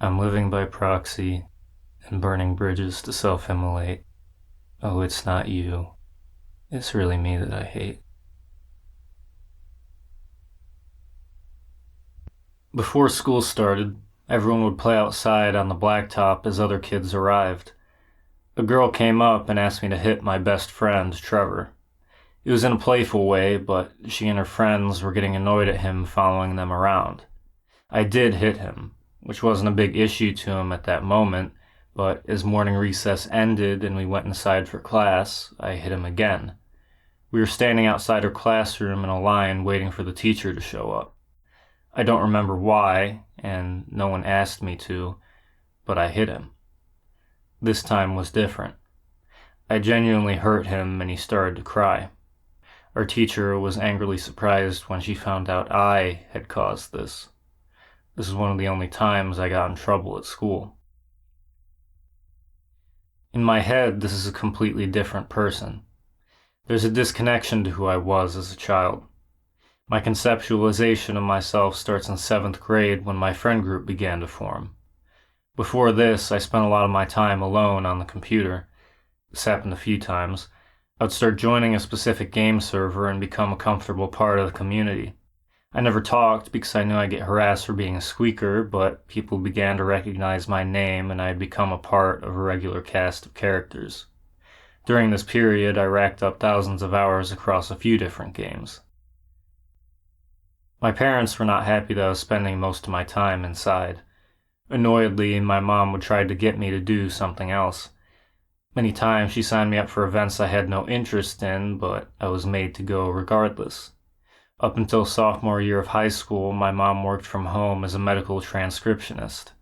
I'm living by proxy and burning bridges to self-immolate. Oh, it's not you. It's really me that I hate. Before school started, everyone would play outside on the blacktop as other kids arrived. A girl came up and asked me to hit my best friend, Trevor. It was in a playful way, but she and her friends were getting annoyed at him following them around. I did hit him, which wasn't a big issue to him at that moment, but as morning recess ended and we went inside for class, I hit him again. We were standing outside her classroom in a line waiting for the teacher to show up. I don't remember why, and no one asked me to, but I hit him. This time was different. I genuinely hurt him and he started to cry. Our teacher was angrily surprised when she found out I had caused this. This is one of the only times I got in trouble at school. In my head, this is a completely different person. There's a disconnection to who I was as a child. My conceptualization of myself starts in 7th grade when my friend group began to form. Before this, I spent a lot of my time alone on the computer. This happened a few times. I would start joining a specific game server and become a comfortable part of the community. I never talked because I knew I'd get harassed for being a squeaker, but people began to recognize my name and I had become a part of a regular cast of characters. During this period, I racked up thousands of hours across a few different games. My parents were not happy that I was spending most of my time inside. Annoyedly, my mom would try to get me to do something else. Many times she signed me up for events I had no interest in, but I was made to go regardless. Up until sophomore year of high school, my mom worked from home as a medical transcriptionist.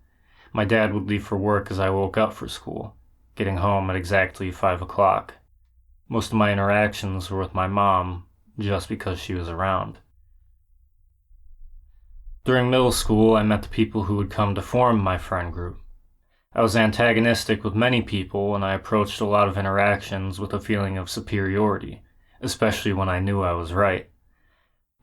My dad would leave for work as I woke up for school, getting home at exactly 5 o'clock. Most of my interactions were with my mom, just because she was around. During middle school, I met the people who would come to form my friend group. I was antagonistic with many people, and I approached a lot of interactions with a feeling of superiority, especially when I knew I was right.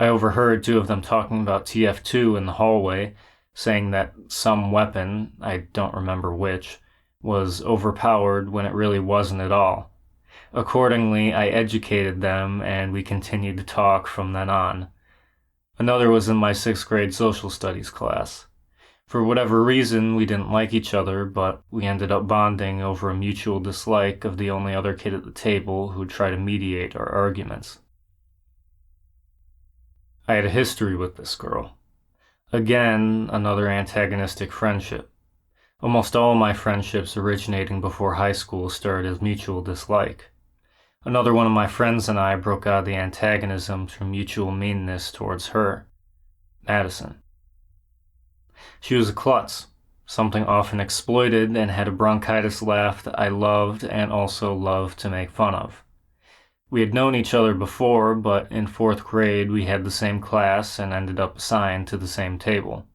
I overheard 2 of them talking about TF2 in the hallway, saying that some weapon, I don't remember which, was overpowered when it really wasn't at all. Accordingly, I educated them, and we continued to talk from then on. Another was in my 6th grade social studies class. For whatever reason, we didn't like each other, but we ended up bonding over a mutual dislike of the only other kid at the table who would try to mediate our arguments. I had a history with this girl. Again, another antagonistic friendship. Almost all my friendships originating before high school started as mutual dislike. Another one of my friends and I broke out of the antagonism through mutual meanness towards her, Madison. She was a klutz, something often exploited, and had a bronchitis laugh that I loved and also loved to make fun of. We had known each other before, but in 4th grade we had the same class and ended up assigned to the same table.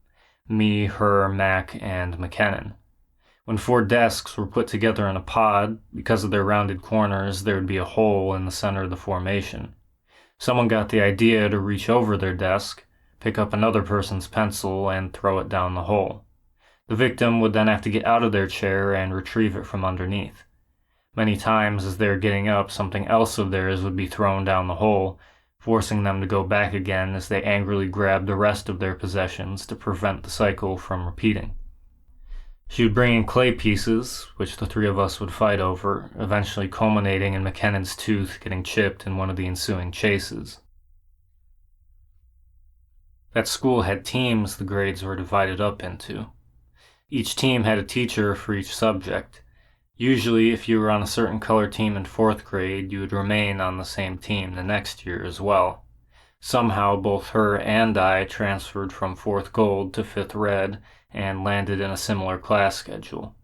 Me, her, Mac, and McKinnon. When 4 desks were put together in a pod, because of their rounded corners, there would be a hole in the center of the formation. Someone got the idea to reach over their desk, pick up another person's pencil, and throw it down the hole. The victim would then have to get out of their chair and retrieve it from underneath. Many times as they were getting up, something else of theirs would be thrown down the hole, forcing them to go back again as they angrily grabbed the rest of their possessions to prevent the cycle from repeating. She would bring in clay pieces, which the 3 of us would fight over, eventually culminating in McKinnon's tooth getting chipped in one of the ensuing chases. That school had teams the grades were divided up into. Each team had a teacher for each subject. Usually, if you were on a certain color team in 4th grade, you would remain on the same team the next year as well. Somehow, both her and I transferred from 4th gold to 5th red and landed in a similar class schedule.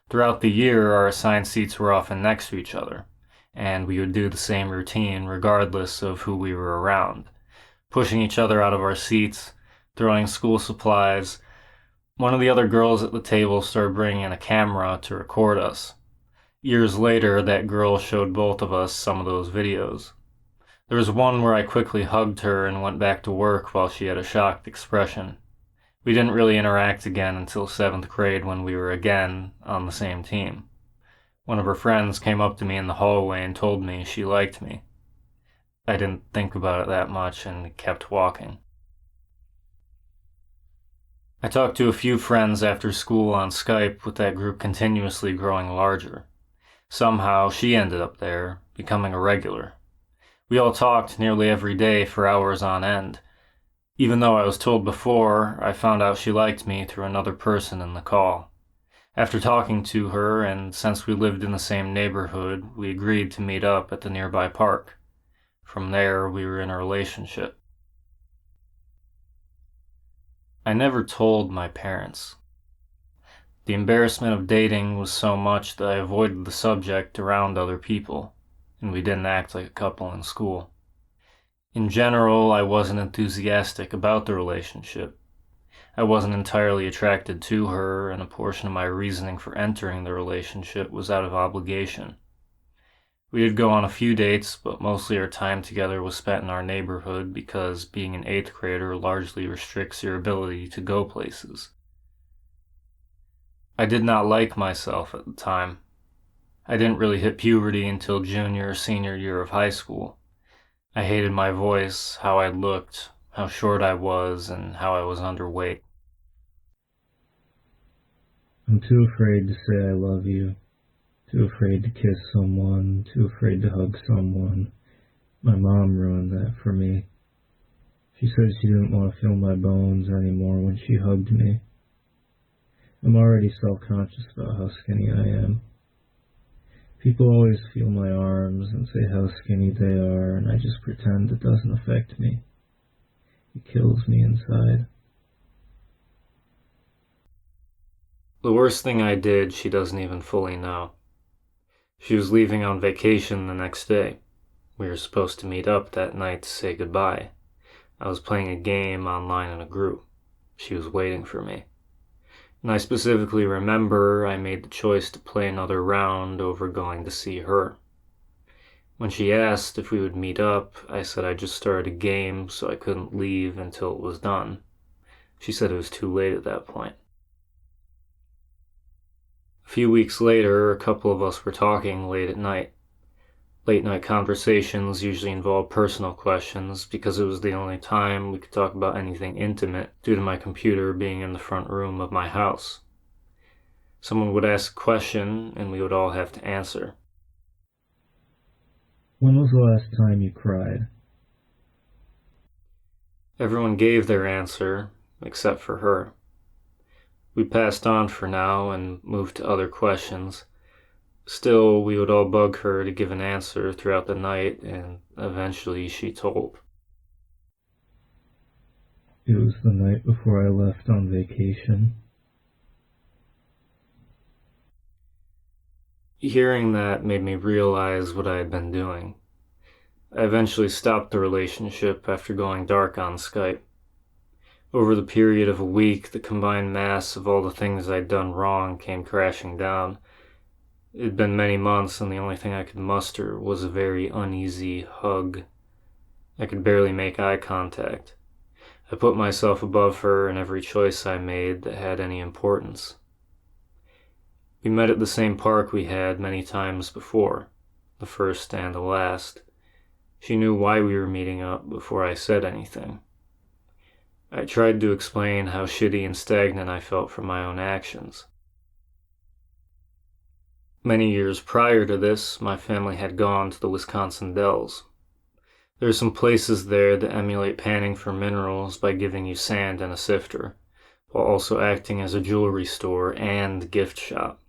Throughout the year, our assigned seats were often next to each other, and we would do the same routine regardless of who we were around. Pushing each other out of our seats, throwing school supplies. One of the other girls at the table started bringing in a camera to record us. Years later, that girl showed both of us some of those videos. There was one where I quickly hugged her and went back to work while she had a shocked expression. We didn't really interact again until 7th grade when we were again on the same team. One of her friends came up to me in the hallway and told me she liked me. I didn't think about it that much and kept walking. I talked to a few friends after school on Skype, with that group continuously growing larger. Somehow she ended up there, becoming a regular. We all talked nearly every day for hours on end. Even though I was told before, I found out she liked me through another person in the call. After talking to her, and since we lived in the same neighborhood, we agreed to meet up at the nearby park. From there, we were in a relationship. I never told my parents. The embarrassment of dating was so much that I avoided the subject around other people, and we didn't act like a couple in school. In general, I wasn't enthusiastic about the relationship. I wasn't entirely attracted to her, and a portion of my reasoning for entering the relationship was out of obligation. We did go on a few dates, but mostly our time together was spent in our neighborhood because being an 8th grader largely restricts your ability to go places. I did not like myself at the time. I didn't really hit puberty until junior or senior year of high school. I hated my voice, how I looked, how short I was, and how I was underweight. I'm too afraid to say I love you, too afraid to kiss someone, too afraid to hug someone. My mom ruined that for me. She said she didn't want to feel my bones anymore when she hugged me. I'm already self-conscious about how skinny I am. People always feel my arms and say how skinny they are, and I just pretend it doesn't affect me. It kills me inside. The worst thing I did, she doesn't even fully know. She was leaving on vacation the next day. We were supposed to meet up that night to say goodbye. I was playing a game online in a group. She was waiting for me. And I specifically remember I made the choice to play another round over going to see her. When she asked if we would meet up, I said I just started a game, so I couldn't leave until it was done. She said it was too late at that point. A few weeks later, a couple of us were talking late at night. Late-night conversations usually involved personal questions because it was the only time we could talk about anything intimate due to my computer being in the front room of my house. Someone would ask a question, and we would all have to answer. When was the last time you cried? Everyone gave their answer, except for her. We passed on for now and moved to other questions. Still, we would all bug her to give an answer throughout the night, and eventually she told. It was the night before I left on vacation. Hearing that made me realize what I had been doing. I eventually stopped the relationship after going dark on Skype. Over the period of a week, the combined mass of all the things I'd done wrong came crashing down. It had been many months, and the only thing I could muster was a very uneasy hug. I could barely make eye contact. I put myself above her in every choice I made that had any importance. We met at the same park we had many times before, the first and the last. She knew why we were meeting up before I said anything. I tried to explain how shitty and stagnant I felt from my own actions. Many years prior to this, my family had gone to the Wisconsin Dells. There are some places there that emulate panning for minerals by giving you sand and a sifter, while also acting as a jewelry store and gift shop.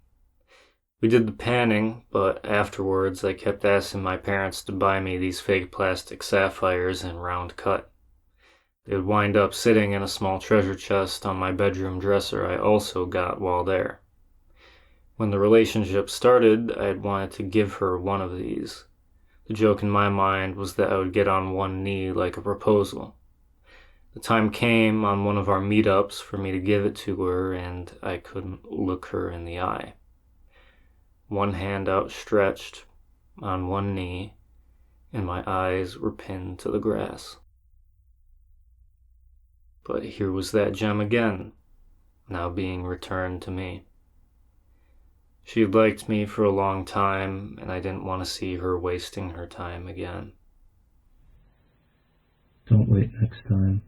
We did the panning, but afterwards I kept asking my parents to buy me these fake plastic sapphires in round cut. They would wind up sitting in a small treasure chest on my bedroom dresser I also got while there. When the relationship started, I had wanted to give her one of these. The joke in my mind was that I would get on one knee like a proposal. The time came on one of our meetups for me to give it to her, and I couldn't look her in the eye. One hand outstretched, on one knee, and my eyes were pinned to the grass. But here was that gem again, now being returned to me. She had liked me for a long time, and I didn't want to see her wasting her time again. Don't wait next time.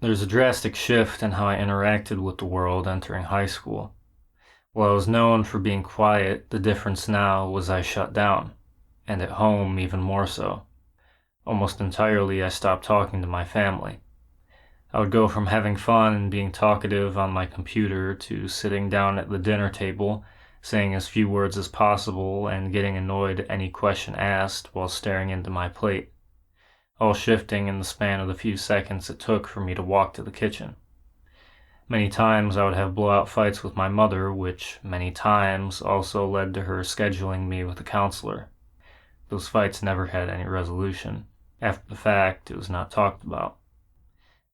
There's a drastic shift in how I interacted with the world entering high school. While I was known for being quiet, the difference now was I shut down, and at home even more so. Almost entirely I stopped talking to my family. I would go from having fun and being talkative on my computer to sitting down at the dinner table, saying as few words as possible and getting annoyed at any question asked while staring into my plate, all shifting in the span of the few seconds it took for me to walk to the kitchen. Many times I would have blowout fights with my mother, which many times also led to her scheduling me with a counselor. Those fights never had any resolution. After the fact, it was not talked about.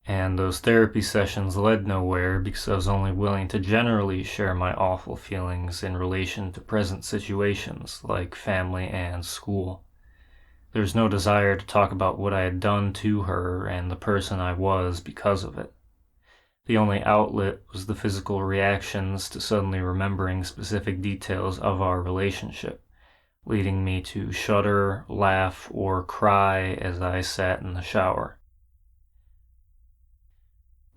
And those therapy sessions led nowhere because I was only willing to generally share my awful feelings in relation to present situations like family and school. There was no desire to talk about what I had done to her and the person I was because of it. The only outlet was the physical reactions to suddenly remembering specific details of our relationship, leading me to shudder, laugh, or cry as I sat in the shower.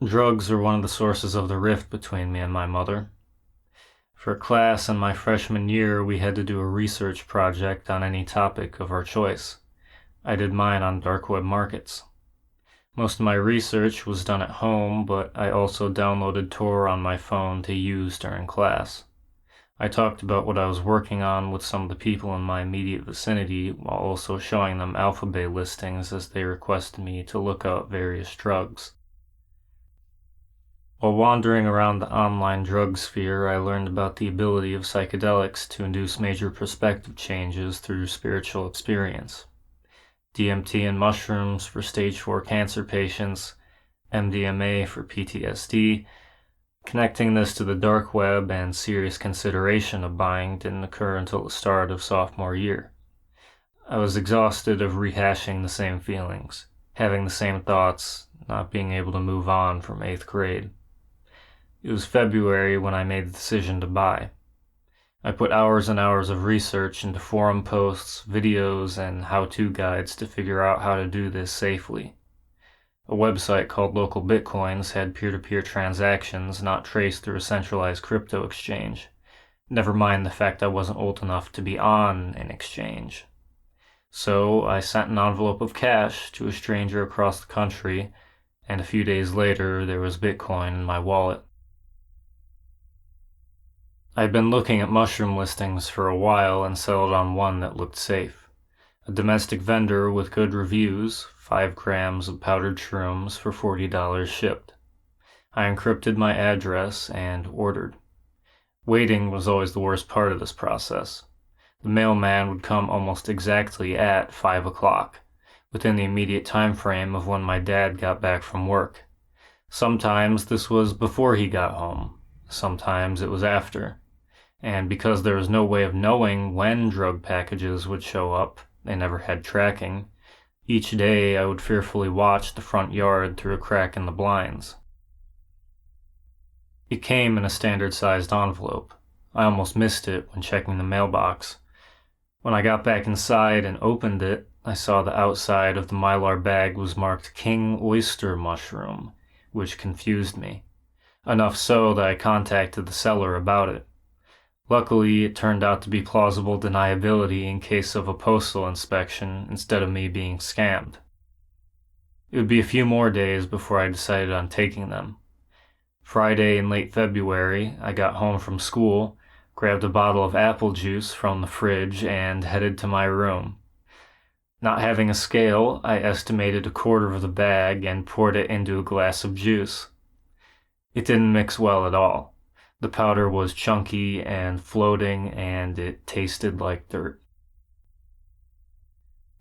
Drugs were one of the sources of the rift between me and my mother. For a class in my freshman year, we had to do a research project on any topic of our choice. I did mine on dark web markets. Most of my research was done at home, but I also downloaded Tor on my phone to use during class. I talked about what I was working on with some of the people in my immediate vicinity while also showing them Alphabet listings as they requested me to look up various drugs. While wandering around the online drug sphere, I learned about the ability of psychedelics to induce major perspective changes through spiritual experience. DMT and mushrooms for stage 4 cancer patients, MDMA for PTSD. Connecting this to the dark web and serious consideration of buying didn't occur until the start of sophomore year. I was exhausted of rehashing the same feelings, having the same thoughts, not being able to move on from 8th grade. It was February when I made the decision to buy. I put hours and hours of research into forum posts, videos, and how-to guides to figure out how to do this safely. A website called Local Bitcoins had peer-to-peer transactions not traced through a centralized crypto exchange. Never mind the fact I wasn't old enough to be on an exchange. So I sent an envelope of cash to a stranger across the country, and a few days later there was Bitcoin in my wallet. I'd been looking at mushroom listings for a while and settled on one that looked safe. A domestic vendor with good reviews, 5 grams of powdered shrooms for $40 shipped. I encrypted my address and ordered. Waiting was always the worst part of this process. The mailman would come almost exactly at 5 o'clock, within the immediate time frame of when my dad got back from work. Sometimes this was before he got home. Sometimes it was after. And because there was no way of knowing when drug packages would show up, they never had tracking, each day I would fearfully watch the front yard through a crack in the blinds. It came in a standard-sized envelope. I almost missed it when checking the mailbox. When I got back inside and opened it, I saw the outside of the Mylar bag was marked King Oyster Mushroom, which confused me. Enough so that I contacted the seller about it. Luckily, it turned out to be plausible deniability in case of a postal inspection instead of me being scammed. It would be a few more days before I decided on taking them. Friday in late February, I got home from school, grabbed a bottle of apple juice from the fridge, and headed to my room. Not having a scale, I estimated a quarter of the bag and poured it into a glass of juice. It didn't mix well at all. The powder was chunky and floating, and it tasted like dirt.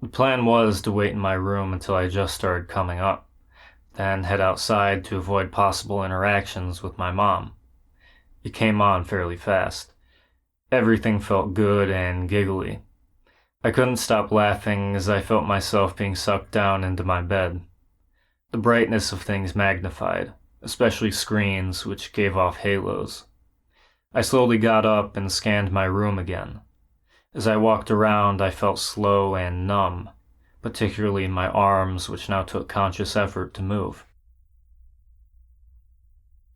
The plan was to wait in my room until I just started coming up, then head outside to avoid possible interactions with my mom. It came on fairly fast. Everything felt good and giggly. I couldn't stop laughing as I felt myself being sucked down into my bed. The brightness of things magnified, especially screens which gave off halos. I slowly got up and scanned my room again. As I walked around, I felt slow and numb, particularly in my arms, which now took conscious effort to move.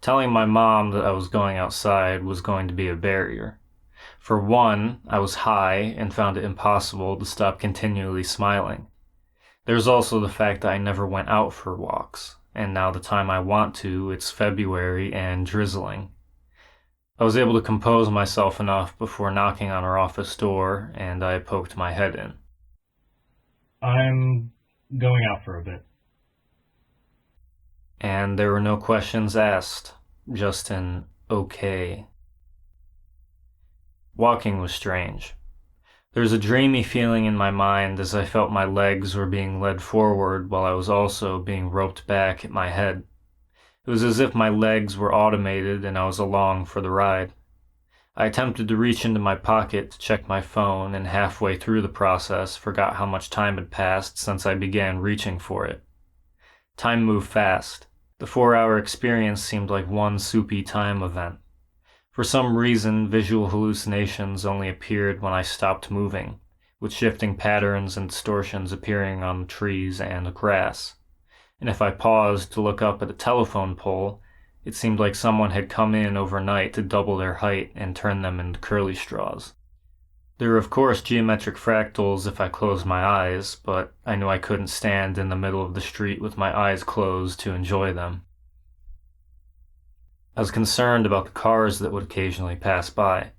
Telling my mom that I was going outside was going to be a barrier. For one, I was high and found it impossible to stop continually smiling. There's also the fact that I never went out for walks, and now the time I want to, it's February and drizzling. I was able to compose myself enough before knocking on her office door, and I poked my head in. I'm going out for a bit. And there were no questions asked, just an okay. Walking was strange. There was a dreamy feeling in my mind as I felt my legs were being led forward while I was also being roped back at my head. It was as if my legs were automated and I was along for the ride. I attempted to reach into my pocket to check my phone, and halfway through the process forgot how much time had passed since I began reaching for it. Time moved fast. The 4-hour experience seemed like one soupy time event. For some reason, visual hallucinations only appeared when I stopped moving, with shifting patterns and distortions appearing on the trees and the grass. And if I paused to look up at a telephone pole, it seemed like someone had come in overnight to double their height and turn them into curly straws. There were of course geometric fractals if I closed my eyes, but I knew I couldn't stand in the middle of the street with my eyes closed to enjoy them. I was concerned about the cars that would occasionally pass by.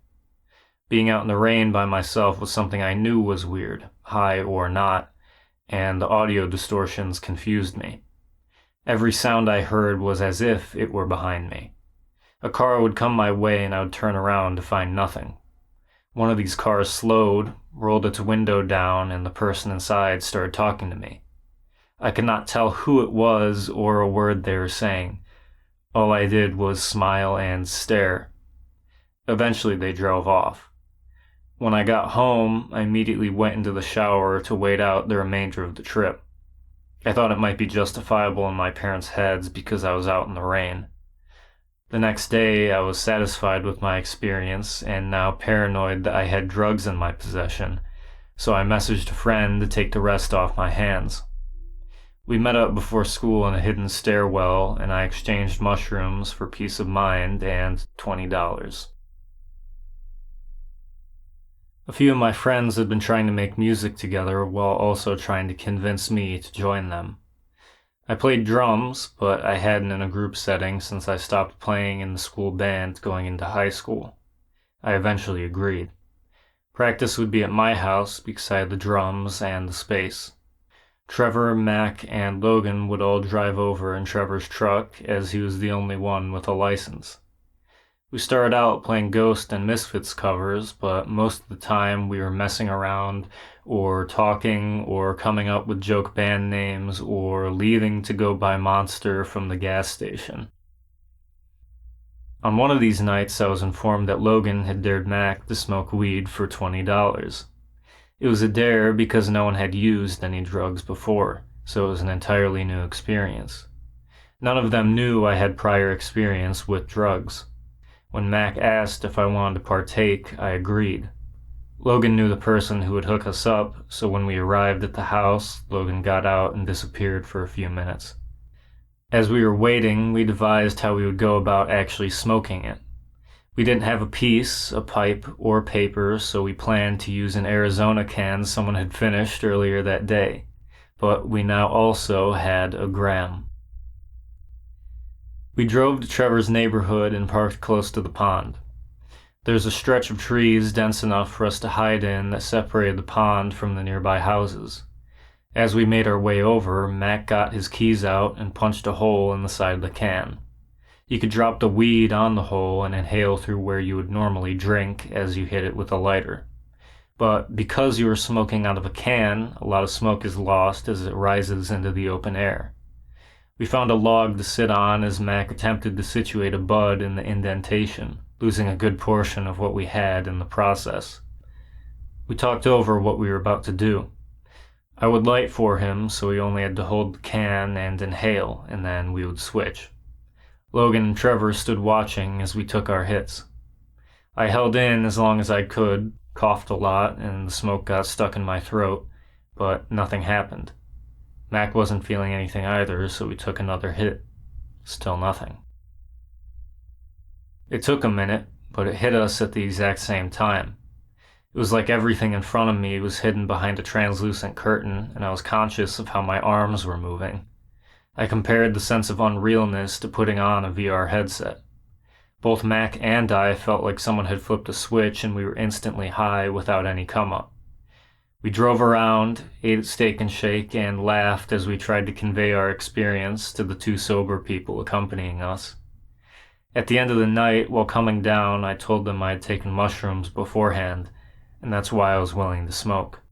Being out in the rain by myself was something I knew was weird, high or not, and the audio distortions confused me. Every sound I heard was as if it were behind me. A car would come my way and I would turn around to find nothing. One of these cars slowed, rolled its window down, and the person inside started talking to me. I could not tell who it was or a word they were saying. All I did was smile and stare. Eventually they drove off. When I got home, I immediately went into the shower to wait out the remainder of the trip. I thought it might be justifiable in my parents' heads because I was out in the rain. The next day, I was satisfied with my experience and now paranoid that I had drugs in my possession, so I messaged a friend to take the rest off my hands. We met up before school in a hidden stairwell, and I exchanged mushrooms for peace of mind and $20. A few of my friends had been trying to make music together while also trying to convince me to join them. I played drums, but I hadn't in a group setting since I stopped playing in the school band going into high school. I eventually agreed. Practice would be at my house because I had the drums and the space. Trevor, Mac, and Logan would all drive over in Trevor's truck as he was the only one with a license. We started out playing Ghost and Misfits covers, but most of the time we were messing around or talking or coming up with joke band names or leaving to go buy Monster from the gas station. On one of these nights I was informed that Logan had dared Mac to smoke weed for $20. It was a dare because no one had used any drugs before, so it was an entirely new experience. None of them knew I had prior experience with drugs. When Mac asked if I wanted to partake, I agreed. Logan knew the person who would hook us up, so when we arrived at the house, Logan got out and disappeared for a few minutes. As we were waiting, we devised how we would go about actually smoking it. We didn't have a piece, a pipe, or paper, so we planned to use an Arizona can someone had finished earlier that day, but we now also had a gram. We drove to Trevor's neighborhood and parked close to the pond. There's a stretch of trees dense enough for us to hide in that separated the pond from the nearby houses. As we made our way over, Mac got his keys out and punched a hole in the side of the can. You could drop the weed on the hole and inhale through where you would normally drink as you hit it with a lighter. But because you were smoking out of a can, a lot of smoke is lost as it rises into the open air. We found a log to sit on as Mac attempted to situate a bud in the indentation, losing a good portion of what we had in the process. We talked over what we were about to do. I would light for him, so he only had to hold the can and inhale, and then we would switch. Logan and Trevor stood watching as we took our hits. I held in as long as I could, coughed a lot, and the smoke got stuck in my throat, but nothing happened. Mac wasn't feeling anything either, so we took another hit. Still nothing. It took a minute, but it hit us at the exact same time. It was like everything in front of me was hidden behind a translucent curtain, and I was conscious of how my arms were moving. I compared the sense of unrealness to putting on a VR headset. Both Mac and I felt like someone had flipped a switch and we were instantly high without any come-up. We drove around, ate at Steak and Shake, and laughed as we tried to convey our experience to the two sober people accompanying us. At the end of the night, while coming down, I told them I had taken mushrooms beforehand, and that's why I was willing to smoke.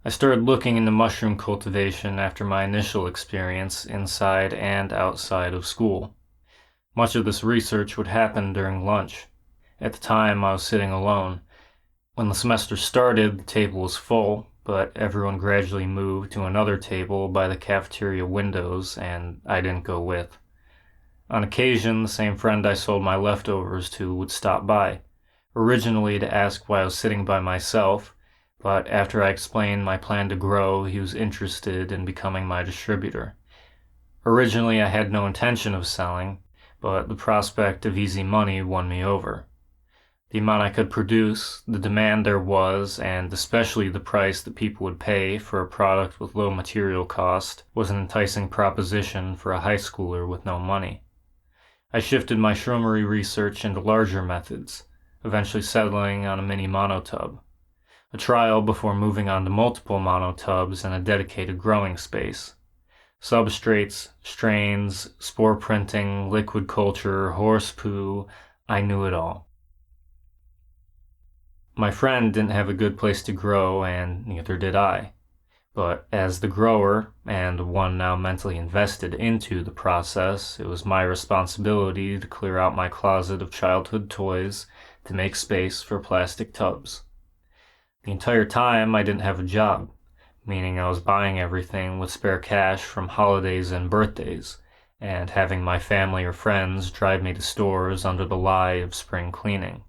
I started looking into mushroom cultivation after my initial experience inside and outside of school. Much of this research would happen during lunch. At the time, I was sitting alone. When the semester started, the table was full, but everyone gradually moved to another table by the cafeteria windows, and I didn't go with. On occasion, the same friend I sold my leftovers to would stop by, originally to ask why I was sitting by myself, but after I explained my plan to grow, he was interested in becoming my distributor. Originally, I had no intention of selling, but the prospect of easy money won me over. The amount I could produce, the demand there was, and especially the price that people would pay for a product with low material cost was an enticing proposition for a high schooler with no money. I shifted my shroomery research into larger methods, eventually settling on a mini monotub. A trial before moving on to multiple monotubs and a dedicated growing space. Substrates, strains, spore printing, liquid culture, horse poo, I knew it all. My friend didn't have a good place to grow, and neither did I. But as the grower, and one now mentally invested into the process, it was my responsibility to clear out my closet of childhood toys to make space for plastic tubs. The entire time I didn't have a job, meaning I was buying everything with spare cash from holidays and birthdays, and having my family or friends drive me to stores under the lie of spring cleaning.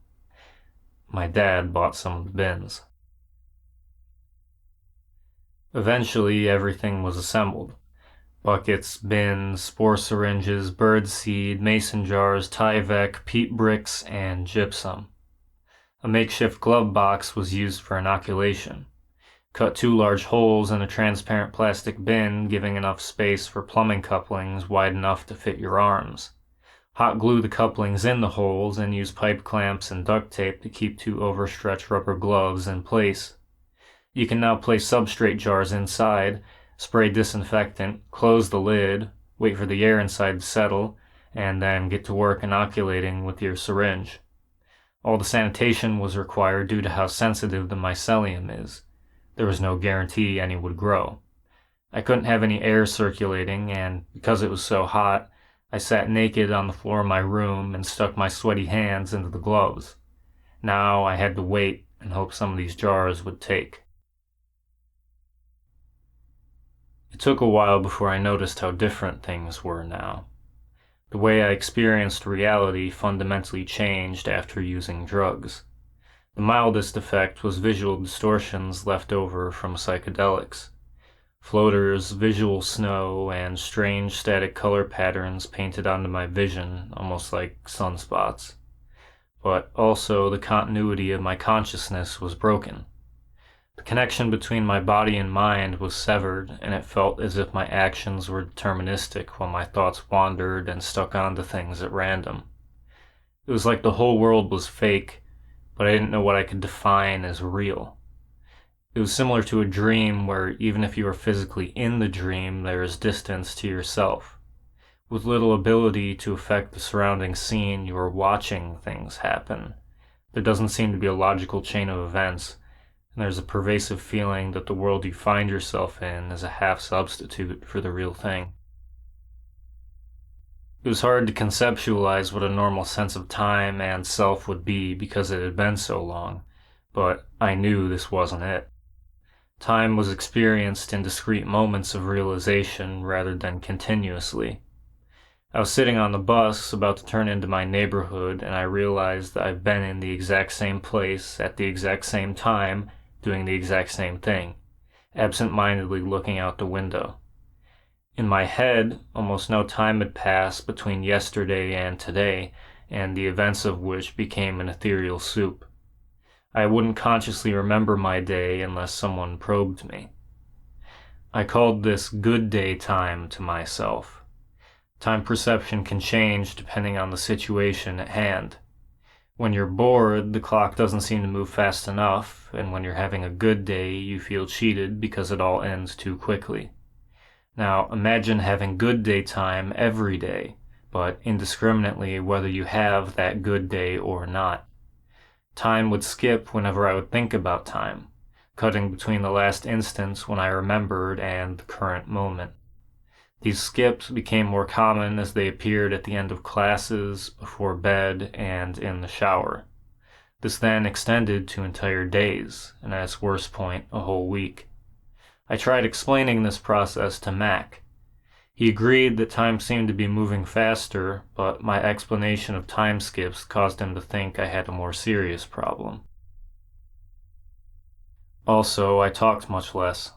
My dad bought some of the bins. Eventually, everything was assembled. Buckets, bins, spore syringes, birdseed, mason jars, Tyvek, peat bricks, and gypsum. A makeshift glove box was used for inoculation. Cut 2 large holes in a transparent plastic bin, giving enough space for plumbing couplings wide enough to fit your arms. Hot glue the couplings in the holes and use pipe clamps and duct tape to keep 2 overstretched rubber gloves in place. You can now place substrate jars inside, spray disinfectant, close the lid, wait for the air inside to settle, and then get to work inoculating with your syringe. All the sanitation was required due to how sensitive the mycelium is. There was no guarantee any would grow. I couldn't have any air circulating, and because it was so hot, I sat naked on the floor of my room and stuck my sweaty hands into the gloves. Now I had to wait and hope some of these jars would take. It took a while before I noticed how different things were now. The way I experienced reality fundamentally changed after using drugs. The mildest effect was visual distortions left over from psychedelics. Floaters, visual snow, and strange static color patterns painted onto my vision, almost like sunspots. But also the continuity of my consciousness was broken. The connection between my body and mind was severed, and it felt as if my actions were deterministic while my thoughts wandered and stuck onto things at random. It was like the whole world was fake, but I didn't know what I could define as real. It was similar to a dream where even if you are physically in the dream, there is distance to yourself. With little ability to affect the surrounding scene, you are watching things happen. There doesn't seem to be a logical chain of events, and there's a pervasive feeling that the world you find yourself in is a half substitute for the real thing. It was hard to conceptualize what a normal sense of time and self would be because it had been so long, but I knew this wasn't it. Time was experienced in discrete moments of realization rather than continuously. I was sitting on the bus about to turn into my neighborhood, and I realized that I've been in the exact same place at the exact same time, doing the exact same thing, absent-mindedly looking out the window. In my head, almost no time had passed between yesterday and today, and the events of which became an ethereal soup. I wouldn't consciously remember my day unless someone probed me. I called this good day time to myself. Time perception can change depending on the situation at hand. When you're bored, the clock doesn't seem to move fast enough, and when you're having a good day, you feel cheated because it all ends too quickly. Now, imagine having good day time every day, but indiscriminately whether you have that good day or not. Time would skip whenever I would think about time, cutting between the last instance when I remembered and the current moment. These skips became more common as they appeared at the end of classes, before bed, and in the shower. This then extended to entire days, and at its worst point, a whole week. I tried explaining this process to Mac. He agreed that time seemed to be moving faster, but my explanation of time skips caused him to think I had a more serious problem. Also, I talked much less.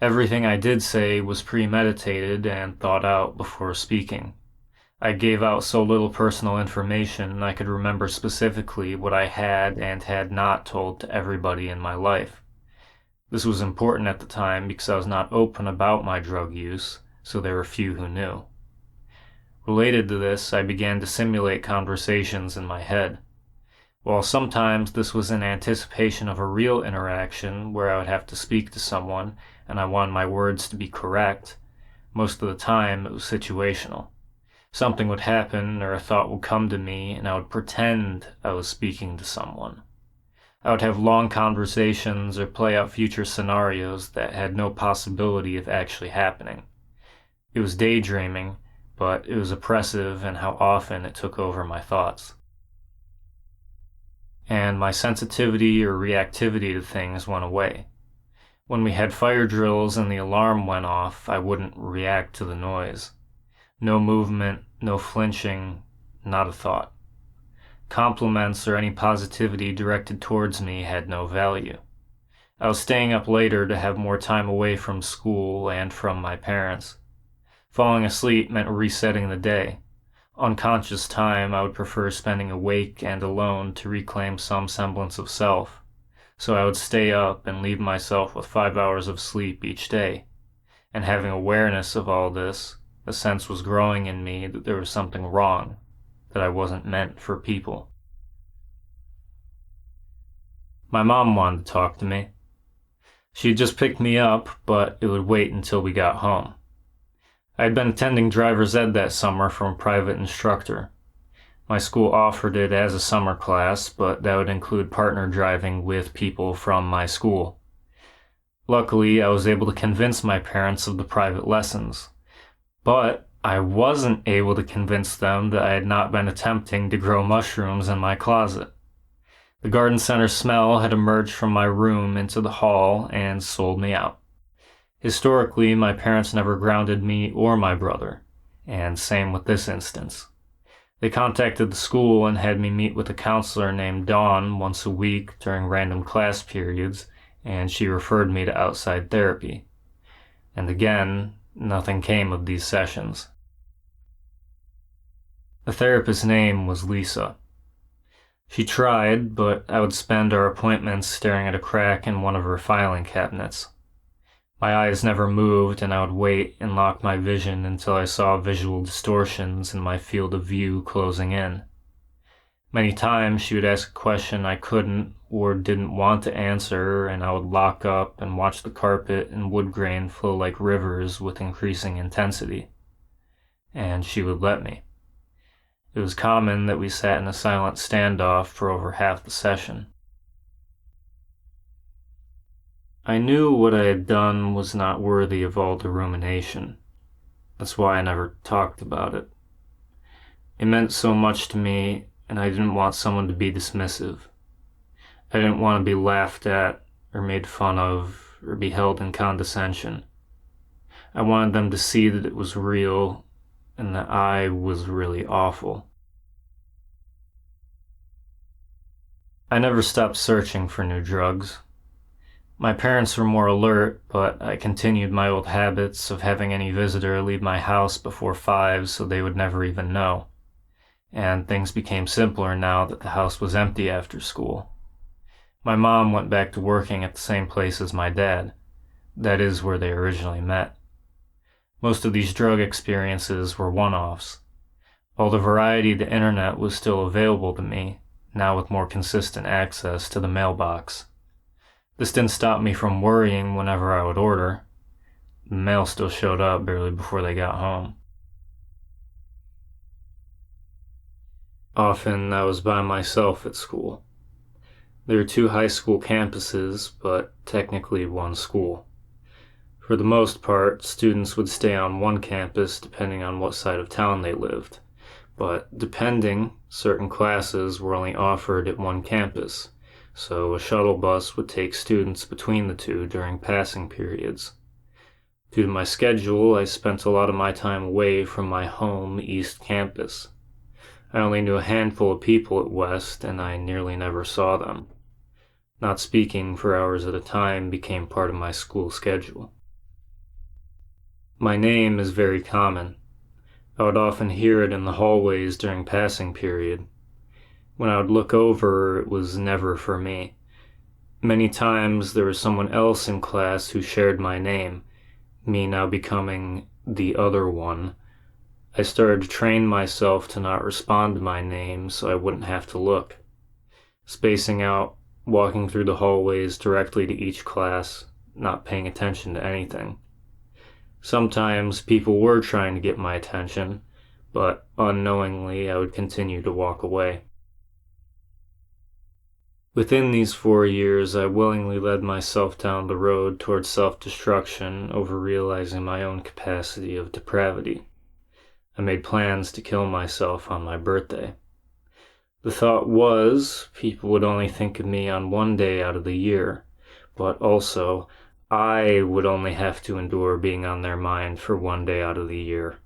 Everything I did say was premeditated and thought out before speaking. I gave out so little personal information I could remember specifically what I had and had not told to everybody in my life. This was important at the time because I was not open about my drug use, so there were few who knew. Related to this, I began to simulate conversations in my head. While sometimes this was in anticipation of a real interaction where I would have to speak to someone and I wanted my words to be correct, most of the time it was situational. Something would happen or a thought would come to me and I would pretend I was speaking to someone. I would have long conversations or play out future scenarios that had no possibility of actually happening. It was daydreaming, but it was oppressive in how often it took over my thoughts. And my sensitivity or reactivity to things went away. When we had fire drills and the alarm went off, I wouldn't react to the noise. No movement, no flinching, not a thought. Compliments or any positivity directed towards me had no value. I was staying up later to have more time away from school and from my parents. Falling asleep meant resetting the day. Unconscious time I would prefer spending awake and alone to reclaim some semblance of self, so I would stay up and leave myself with 5 hours of sleep each day. And having awareness of all this, a sense was growing in me that there was something wrong, that I wasn't meant for people. My mom wanted to talk to me. She had just picked me up, but it would wait until we got home. I had been attending driver's ed that summer from a private instructor. My school offered it as a summer class, but that would include partner driving with people from my school. Luckily, I was able to convince my parents of the private lessons, but I wasn't able to convince them that I had not been attempting to grow mushrooms in my closet. The garden center smell had emerged from my room into the hall and sold me out. Historically, my parents never grounded me or my brother, and same with this instance. They contacted the school and had me meet with a counselor named Dawn once a week during random class periods, and she referred me to outside therapy. And again, nothing came of these sessions. The therapist's name was Lisa. She tried, but I would spend our appointments staring at a crack in one of her filing cabinets. My eyes never moved, and I would wait and lock my vision until I saw visual distortions in my field of view closing in. Many times she would ask a question I couldn't or didn't want to answer, and I would lock up and watch the carpet and wood grain flow like rivers with increasing intensity. And she would let me. It was common that we sat in a silent standoff for over half the session. I knew what I had done was not worthy of all the rumination. That's why I never talked about it. It meant so much to me, and I didn't want someone to be dismissive. I didn't want to be laughed at or made fun of or be held in condescension. I wanted them to see that it was real and that I was really awful. I never stopped searching for new drugs. My parents were more alert, but I continued my old habits of having any visitor leave my house before 5 so they would never even know. And things became simpler now that the house was empty after school. My mom went back to working at the same place as my dad. That is where they originally met. Most of these drug experiences were one-offs. While the variety of the internet was still available to me, now with more consistent access to the mailbox. This didn't stop me from worrying whenever I would order. The mail still showed up barely before they got home. Often I was by myself at school. There are 2 high school campuses, but technically one school. For the most part, students would stay on one campus depending on what side of town they lived. But depending, certain classes were only offered at one campus, so a shuttle bus would take students between the 2 during passing periods. Due to my schedule, I spent a lot of my time away from my home East Campus. I only knew a handful of people at West, and I nearly never saw them. Not speaking for hours at a time became part of my school schedule. My name is very common. I would often hear it in the hallways during passing period. When I would look over, it was never for me. Many times there was someone else in class who shared my name, me now becoming the other one. I started to train myself to not respond to my name so I wouldn't have to look. Spacing out, walking through the hallways directly to each class, not paying attention to anything. Sometimes people were trying to get my attention, but unknowingly I would continue to walk away. Within these 4 years, I willingly led myself down the road towards self-destruction over realizing my own capacity of depravity. I made plans to kill myself on my birthday. The thought was, people would only think of me on one day out of the year, but also, I would only have to endure being on their mind for one day out of the year.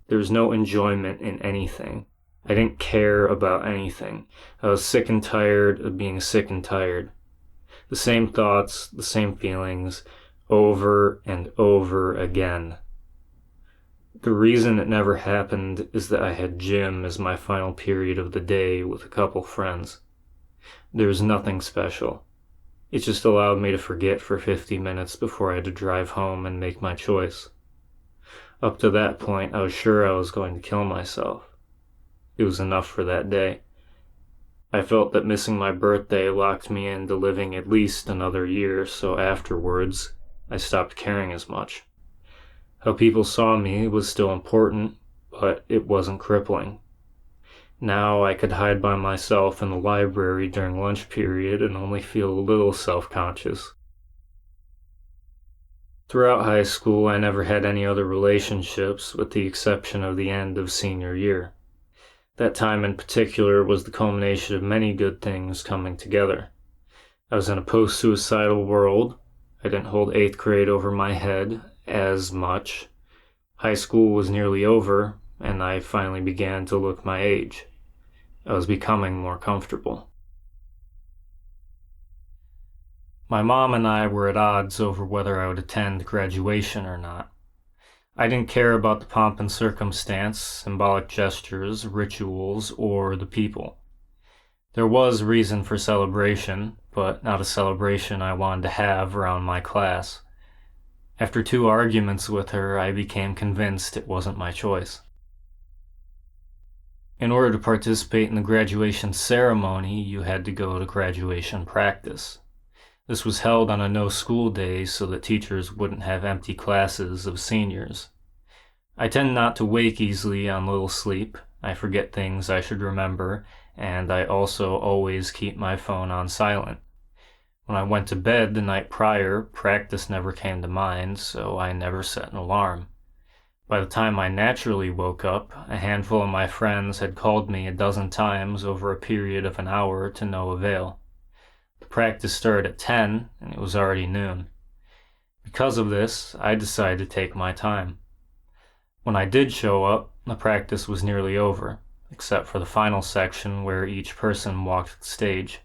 There was no enjoyment in anything. I didn't care about anything. I was sick and tired of being sick and tired. The same thoughts, the same feelings, over and over again. The reason it never happened is that I had gym as my final period of the day with a couple friends. There was nothing special. It just allowed me to forget for 50 minutes before I had to drive home and make my choice. Up to that point, I was sure I was going to kill myself. It was enough for that day. I felt that missing my birthday locked me into living at least another year, so afterwards, I stopped caring as much. How people saw me was still important, but it wasn't crippling. Now I could hide by myself in the library during lunch period and only feel a little self-conscious. Throughout high school, I never had any other relationships with the exception of the end of senior year. That time in particular was the culmination of many good things coming together. I was in a post-suicidal world. I didn't hold 8th grade over my head as much. High school was nearly over, and I finally began to look my age. I was becoming more comfortable. My mom and I were at odds over whether I would attend graduation or not. I didn't care about the pomp and circumstance, symbolic gestures, rituals, or the people. There was reason for celebration, but not a celebration I wanted to have around my class. After 2 arguments with her, I became convinced it wasn't my choice. In order to participate in the graduation ceremony, you had to go to graduation practice. This was held on a no-school day so that teachers wouldn't have empty classes of seniors. I tend not to wake easily on little sleep. I forget things I should remember, and I also always keep my phone on silent. When I went to bed the night prior, practice never came to mind, so I never set an alarm. By the time I naturally woke up, a handful of my friends had called me a dozen times over a period of an hour to no avail. The practice started at 10, and it was already noon. Because of this, I decided to take my time. When I did show up, the practice was nearly over, except for the final section where each person walked the stage.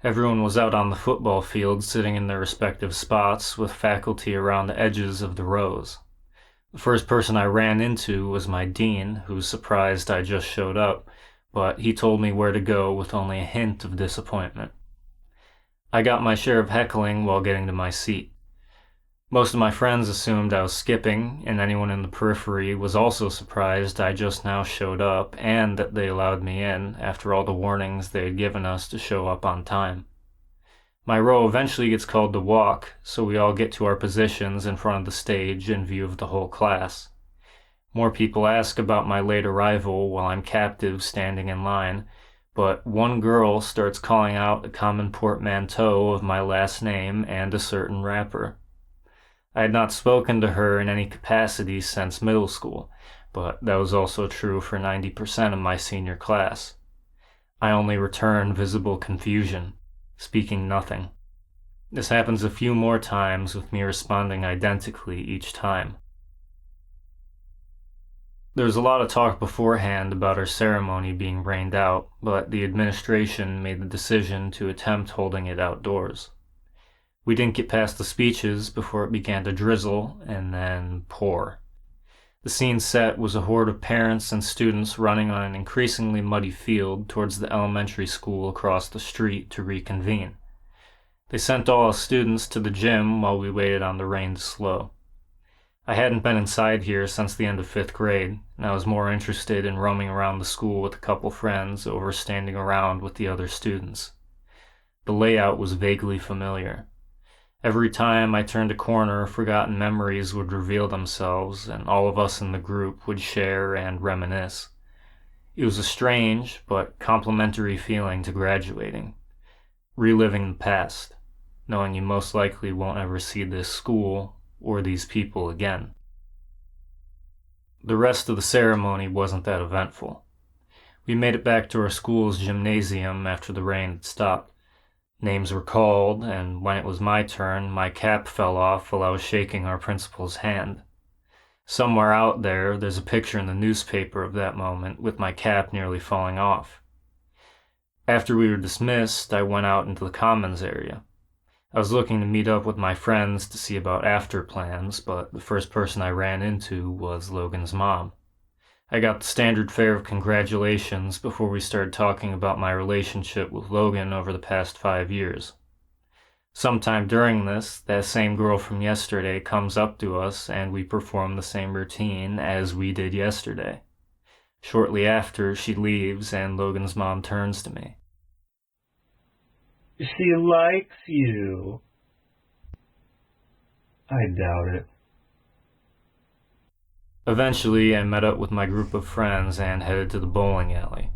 Everyone was out on the football field sitting in their respective spots with faculty around the edges of the rows. The first person I ran into was my dean, who was surprised I just showed up, but he told me where to go with only a hint of disappointment. I got my share of heckling while getting to my seat. Most of my friends assumed I was skipping, and anyone in the periphery was also surprised I just now showed up and that they allowed me in after all the warnings they had given us to show up on time. My row eventually gets called to walk, so we all get to our positions in front of the stage in view of the whole class. More people ask about my late arrival while I'm captive standing in line, but one girl starts calling out a common portmanteau of my last name and a certain rapper. I had not spoken to her in any capacity since middle school, but that was also true for 90% of my senior class. I only return visible confusion, speaking nothing. This happens a few more times with me responding identically each time. There was a lot of talk beforehand about our ceremony being rained out, but the administration made the decision to attempt holding it outdoors. We didn't get past the speeches before it began to drizzle and then pour. The scene set was a horde of parents and students running on an increasingly muddy field towards the elementary school across the street to reconvene. They sent all us students to the gym while we waited on the rain to slow. I hadn't been inside here since the end of 5th grade, and I was more interested in roaming around the school with a couple friends over standing around with the other students. The layout was vaguely familiar. Every time I turned a corner, forgotten memories would reveal themselves, and all of us in the group would share and reminisce. It was a strange but complimentary feeling to graduating, reliving the past, knowing you most likely won't ever see this school or these people again. The rest of the ceremony wasn't that eventful. We made it back to our school's gymnasium after the rain had stopped. Names were called, and when it was my turn, my cap fell off while I was shaking our principal's hand. Somewhere out there, there's a picture in the newspaper of that moment with my cap nearly falling off. After we were dismissed, I went out into the commons area. I was looking to meet up with my friends to see about after plans, but the first person I ran into was Logan's mom. I got the standard fare of congratulations before we started talking about my relationship with Logan over the past 5 years. Sometime during this, that same girl from yesterday comes up to us and we perform the same routine as we did yesterday. Shortly after, she leaves and Logan's mom turns to me. She likes you. I doubt it. Eventually, I met up with my group of friends and headed to the bowling alley.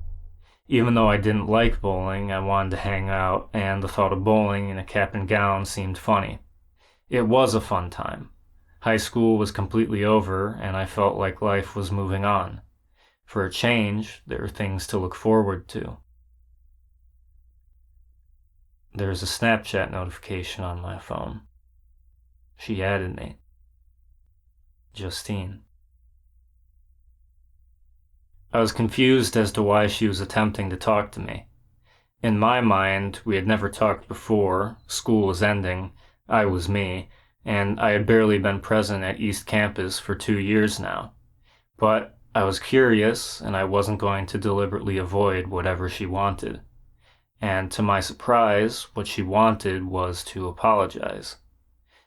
Even though I didn't like bowling, I wanted to hang out, and the thought of bowling in a cap and gown seemed funny. It was a fun time. High school was completely over, and I felt like life was moving on. For a change, there were things to look forward to. There was a Snapchat notification on my phone. She added me. Justine. I was confused as to why she was attempting to talk to me. In my mind, we had never talked before, school was ending, I was me, and I had barely been present at East Campus for 2 years now. But I was curious, and I wasn't going to deliberately avoid whatever she wanted. And to my surprise, what she wanted was to apologize.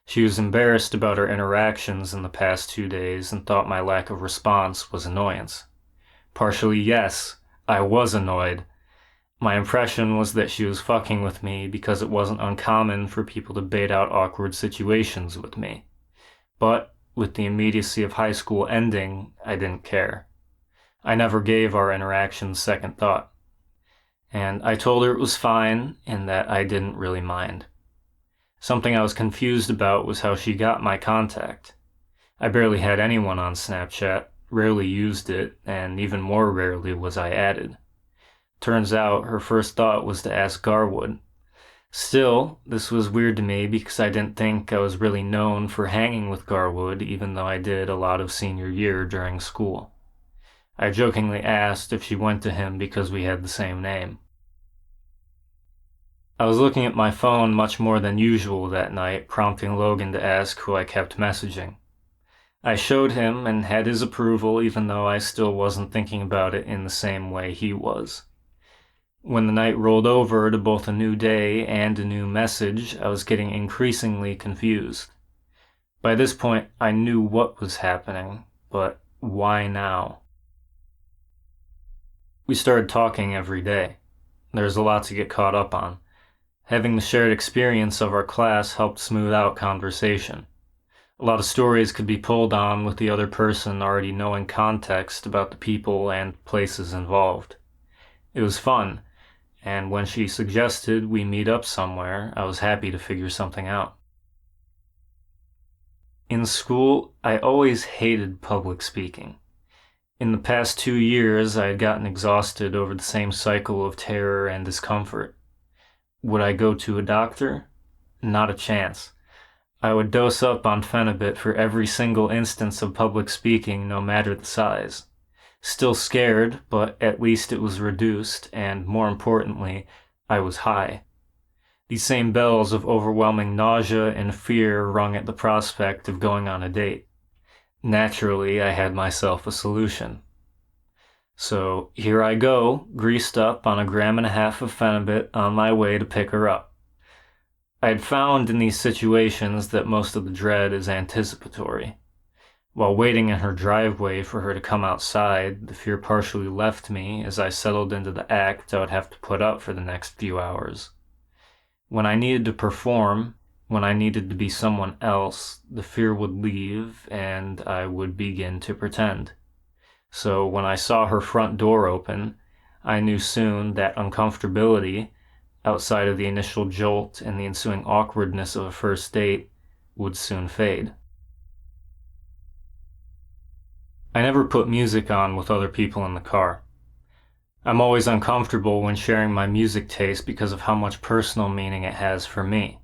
She was embarrassed about our interactions in the past 2 days and thought my lack of response was annoyance. Partially, yes, I was annoyed. My impression was that she was fucking with me because it wasn't uncommon for people to bait out awkward situations with me. But with the immediacy of high school ending, I didn't care. I never gave our interactions second thought. And I told her it was fine and that I didn't really mind. Something I was confused about was how she got my contact. I barely had anyone on Snapchat, rarely used it, and even more rarely was I added. Turns out her first thought was to ask Garwood. Still, this was weird to me because I didn't think I was really known for hanging with Garwood, even though I did a lot of senior year during school. I jokingly asked if she went to him because we had the same name. I was looking at my phone much more than usual that night, prompting Logan to ask who I kept messaging. I showed him and had his approval, even though I still wasn't thinking about it in the same way he was. When the night rolled over to both a new day and a new message, I was getting increasingly confused. By this point, I knew what was happening, but why now? We started talking every day. There was a lot to get caught up on. Having the shared experience of our class helped smooth out conversation. A lot of stories could be pulled on with the other person already knowing context about the people and places involved. It was fun, and when she suggested we meet up somewhere, I was happy to figure something out. In school, I always hated public speaking. In the past 2 years, I had gotten exhausted over the same cycle of terror and discomfort. Would I go to a doctor? Not a chance. I would dose up on Phenibut for every single instance of public speaking, no matter the size. Still scared, but at least it was reduced, and more importantly, I was high. These same bells of overwhelming nausea and fear rung at the prospect of going on a date. Naturally, I had myself a solution. So here I go, greased up on 1.5 grams of Phenibut on my way to pick her up. I had found in these situations that most of the dread is anticipatory. While waiting in her driveway for her to come outside, the fear partially left me as I settled into the act I would have to put up for the next few hours. When I needed to perform, when I needed to be someone else, the fear would leave and I would begin to pretend. So when I saw her front door open, I knew soon that uncomfortability, outside of the initial jolt and the ensuing awkwardness of a first date, would soon fade. I never put music on with other people in the car. I'm always uncomfortable when sharing my music taste because of how much personal meaning it has for me.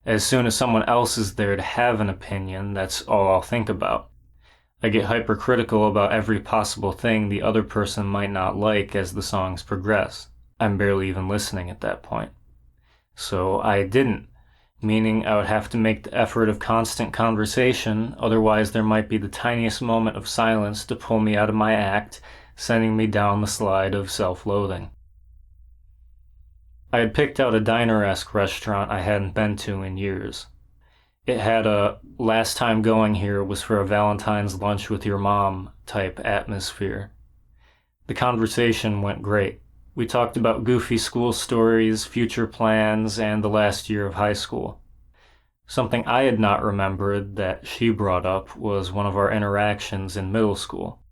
As soon as someone else is there to have an opinion, that's all I'll think about. I get hypercritical about every possible thing the other person might not like as the songs progress. I'm barely even listening at that point. So I didn't, meaning I would have to make the effort of constant conversation, otherwise there might be the tiniest moment of silence to pull me out of my act, sending me down the slide of self-loathing. I had picked out a diner-esque restaurant I hadn't been to in years. It had a last time going here was for a Valentine's lunch with your mom type atmosphere. The conversation went great. We talked about goofy school stories, future plans, and the last year of high school. Something I had not remembered that she brought up was one of our interactions in middle school.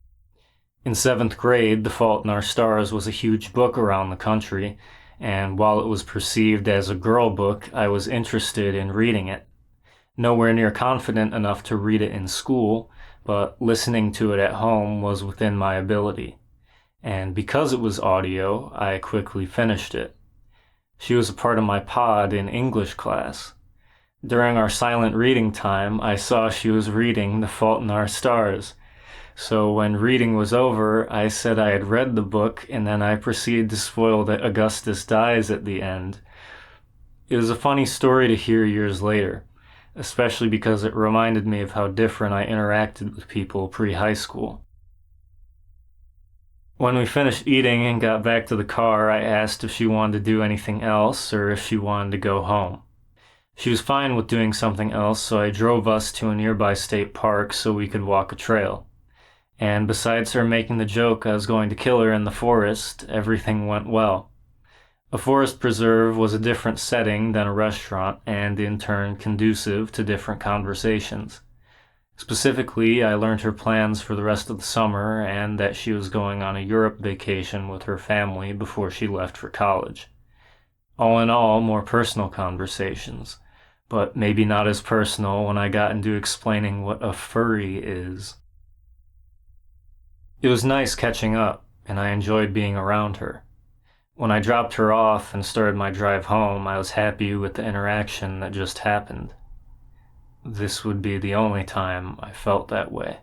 In 7th grade, The Fault in Our Stars was a huge book around the country, and while it was perceived as a girl book, I was interested in reading it. Nowhere near confident enough to read it in school, but listening to it at home was within my ability. And because it was audio, I quickly finished it. She was a part of my pod in English class. During our silent reading time, I saw she was reading The Fault in Our Stars. So when reading was over, I said I had read the book, and then I proceeded to spoil that Augustus dies at the end. It was a funny story to hear years later, especially because it reminded me of how different I interacted with people pre-high school. When we finished eating and got back to the car, I asked if she wanted to do anything else or if she wanted to go home. She was fine with doing something else, so I drove us to a nearby state park so we could walk a trail. And besides her making the joke I was going to kill her in the forest, everything went well. A forest preserve was a different setting than a restaurant, and in turn conducive to different conversations. Specifically, I learned her plans for the rest of the summer and that she was going on a Europe vacation with her family before she left for college. All in all, more personal conversations, but maybe not as personal when I got into explaining what a furry is. It was nice catching up, and I enjoyed being around her. When I dropped her off and started my drive home, I was happy with the interaction that just happened. This would be the only time I felt that way.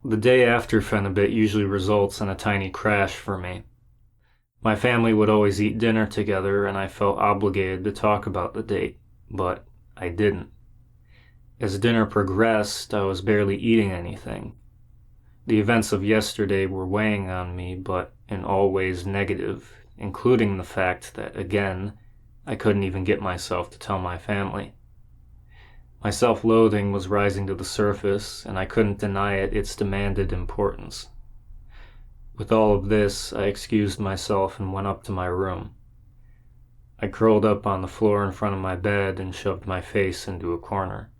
The day after Phenibut usually results in a tiny crash for me. My family would always eat dinner together, and I felt obligated to talk about the date, but I didn't. As dinner progressed, I was barely eating anything. The events of yesterday were weighing on me, but in all ways negative, including the fact that, again, I couldn't even get myself to tell my family. My self-loathing was rising to the surface, and I couldn't deny its demanded importance. With all of this, I excused myself and went up to my room. I curled up on the floor in front of my bed and shoved my face into a corner.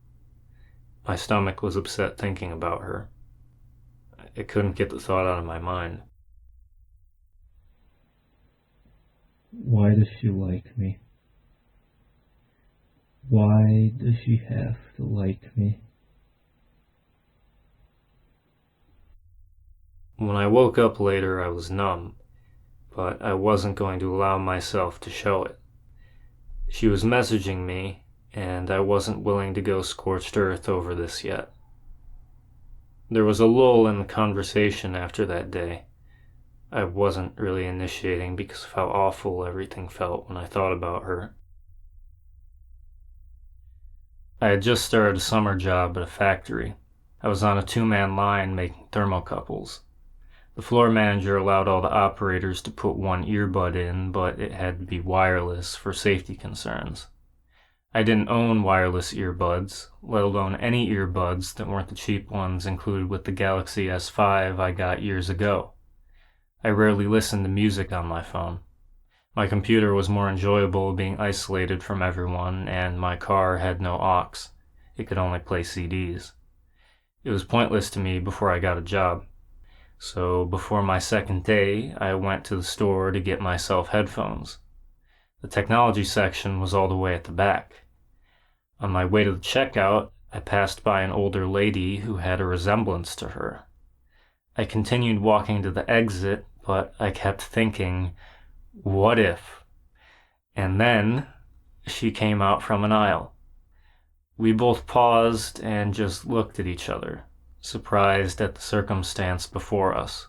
My stomach was upset thinking about her. I couldn't get the thought out of my mind. Why does she like me? Why does she have to like me? When I woke up later, I was numb, but I wasn't going to allow myself to show it. She was messaging me, and I wasn't willing to go scorched earth over this yet. There was a lull in the conversation after that day. I wasn't really initiating because of how awful everything felt when I thought about her. I had just started a summer job at a factory. I was on a 2-man line making thermocouples. The floor manager allowed all the operators to put one earbud in, but it had to be wireless for safety concerns. I didn't own wireless earbuds, let alone any earbuds that weren't the cheap ones included with the Galaxy S5 I got years ago. I rarely listened to music on my phone. My computer was more enjoyable being isolated from everyone, and my car had no aux. It could only play CDs. It was pointless to me before I got a job. So before my second day, I went to the store to get myself headphones. The technology section was all the way at the back. On my way to the checkout, I passed by an older lady who had a resemblance to her. I continued walking to the exit, but I kept thinking, what if? And then she came out from an aisle. We both paused and just looked at each other, surprised at the circumstance before us.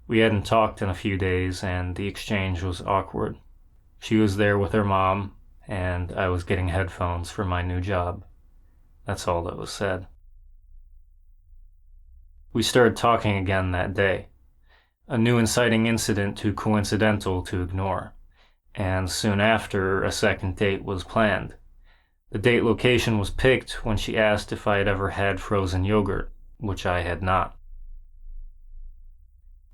We hadn't talked in a few days, and the exchange was awkward. She was there with her mom, and I was getting headphones for my new job. That's all that was said. We started talking again that day. A new inciting incident too coincidental to ignore. And soon after, a second date was planned. The date location was picked when she asked if I had ever had frozen yogurt, which I had not.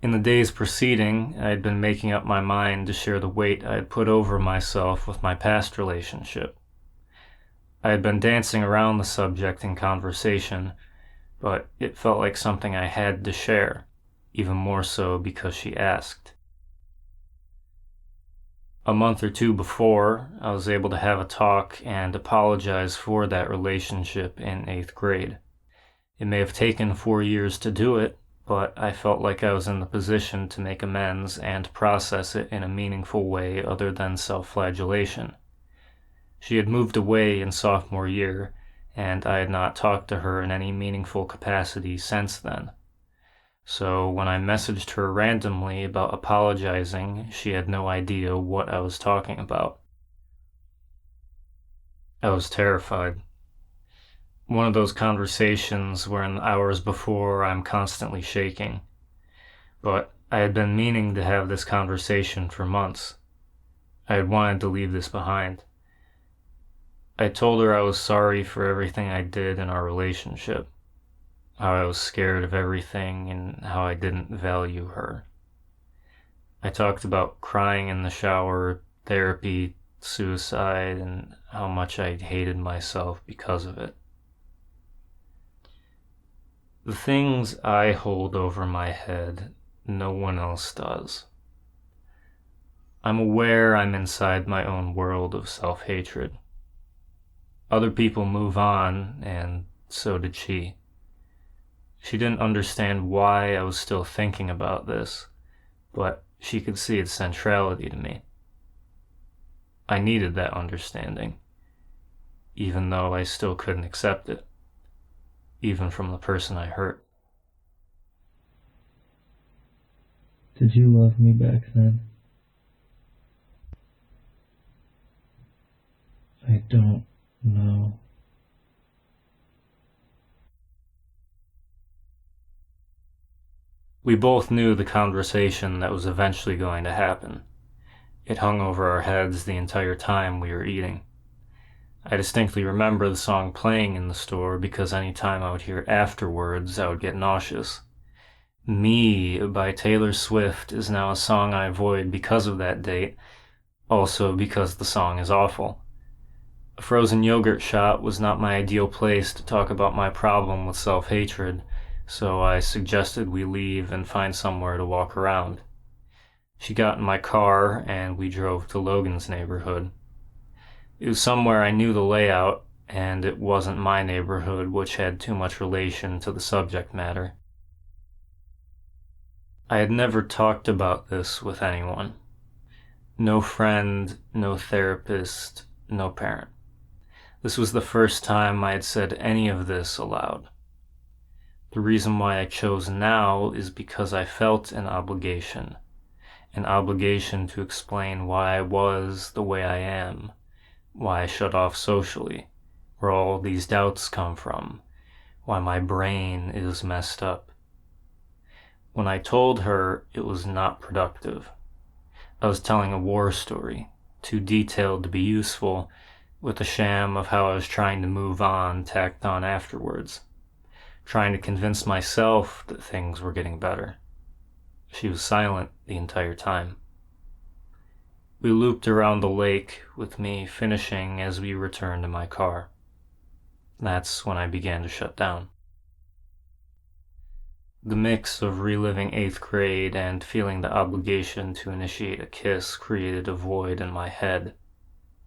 In the days preceding, I had been making up my mind to share the weight I had put over myself with my past relationship. I had been dancing around the subject in conversation, but it felt like something I had to share, even more so because she asked. A month or two before, I was able to have a talk and apologize for that relationship in 8th grade. It may have taken 4 years to do it, but I felt like I was in the position to make amends and process it in a meaningful way other than self-flagellation. She had moved away in sophomore year, and I had not talked to her in any meaningful capacity since then. So when I messaged her randomly about apologizing, she had no idea what I was talking about. I was terrified. One of those conversations where in the hours before I'm constantly shaking. But I had been meaning to have this conversation for months. I had wanted to leave this behind. I told her I was sorry for everything I did in our relationship. how I was scared of everything, and how I didn't value her. I talked about crying in the shower, therapy, suicide, and how much I hated myself because of it. The things I hold over my head, no one else does. I'm aware I'm inside my own world of self-hatred. Other people move on, and so did she. She didn't understand why I was still thinking about this, but she could see its centrality to me. I needed that understanding, even though I still couldn't accept it, even from the person I hurt. Did you love me back then? I don't know. We both knew the conversation that was eventually going to happen. It hung over our heads the entire time we were eating. I distinctly remember the song playing in the store because any time I would hear afterwards, I would get nauseous. Me by Taylor Swift is now a song I avoid because of that date, also because the song is awful. A frozen yogurt shop was not my ideal place to talk about my problem with self-hatred, so I suggested we leave and find somewhere to walk around. She got in my car and we drove to Logan's neighborhood. It was somewhere I knew the layout, and it wasn't my neighborhood, which had too much relation to the subject matter. I had never talked about this with anyone. No friend, no therapist, no parent. This was the first time I had said any of this aloud. The reason why I chose now is because I felt an obligation to explain why I was the way I am, why I shut off socially, where all these doubts come from, why my brain is messed up. When I told her, it was not productive. I was telling a war story, too detailed to be useful, with a sham of how I was trying to move on tacked on afterwards, trying to convince myself that things were getting better. She was silent the entire time. We looped around the lake, with me finishing as we returned to my car. That's when I began to shut down. The mix of reliving 8th grade and feeling the obligation to initiate a kiss created a void in my head.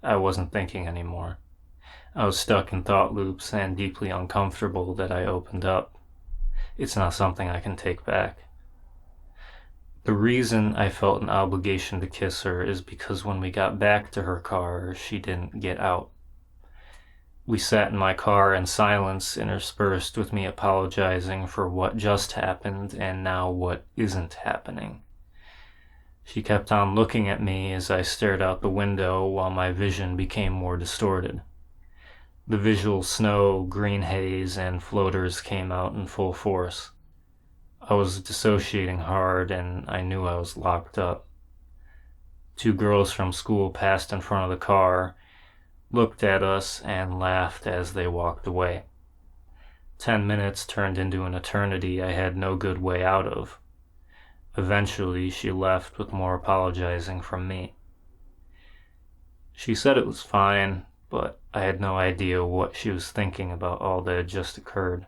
I wasn't thinking anymore. I was stuck in thought loops and deeply uncomfortable that I opened up. It's not something I can take back. The reason I felt an obligation to kiss her is because when we got back to her car, she didn't get out. We sat in my car in silence, interspersed with me apologizing for what just happened and now what isn't happening. She kept on looking at me as I stared out the window while my vision became more distorted. The visual snow, green haze, and floaters came out in full force. I was dissociating hard, and I knew I was locked up. 2 girls from school passed in front of the car, looked at us, and laughed as they walked away. 10 minutes turned into an eternity I had no good way out of. Eventually, she left with more apologizing from me. She said it was fine, but I had no idea what she was thinking about all that had just occurred.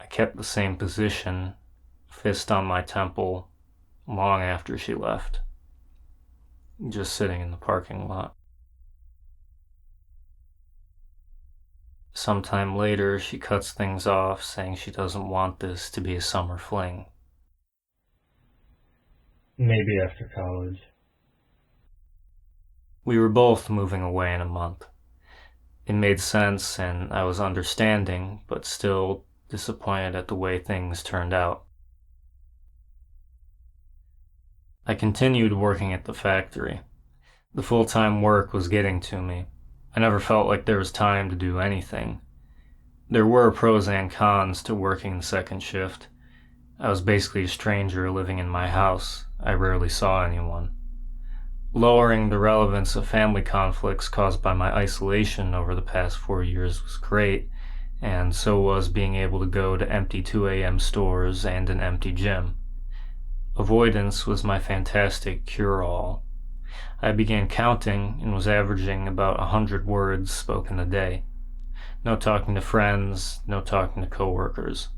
I kept the same position, fist on my temple, long after she left, just sitting in the parking lot. Sometime later, she cuts things off, saying she doesn't want this to be a summer fling. Maybe after college. We were both moving away in a month. It made sense, and I was understanding, but still disappointed at the way things turned out. I continued working at the factory. The full-time work was getting to me. I never felt like there was time to do anything. There were pros and cons to working the second shift. I was basically a stranger living in my house. I rarely saw anyone. Lowering the relevance of family conflicts caused by my isolation over the past 4 years was great, and so was being able to go to empty 2 a.m. stores and an empty gym. Avoidance was my fantastic cure-all. I began counting and was averaging about 100 words spoken a day. No talking to friends, no talking to coworkers.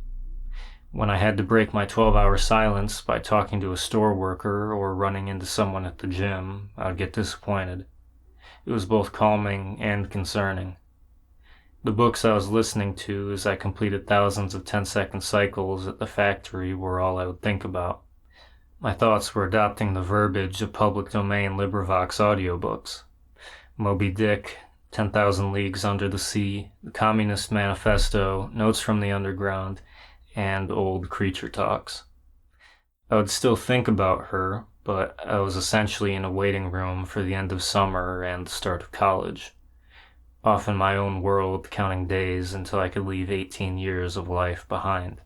When I had to break my 12-hour silence by talking to a store worker or running into someone at the gym, I would get disappointed. It was both calming and concerning. The books I was listening to as I completed thousands of 10-second cycles at the factory were all I would think about. My thoughts were adopting the verbiage of public domain LibriVox audiobooks. Moby Dick, 10,000 Leagues Under the Sea, The Communist Manifesto, Notes from the Underground, and old creature talks. I would still think about her, but I was essentially in a waiting room for the end of summer and the start of college. Off in my own world, counting days until I could leave 18 years of life behind.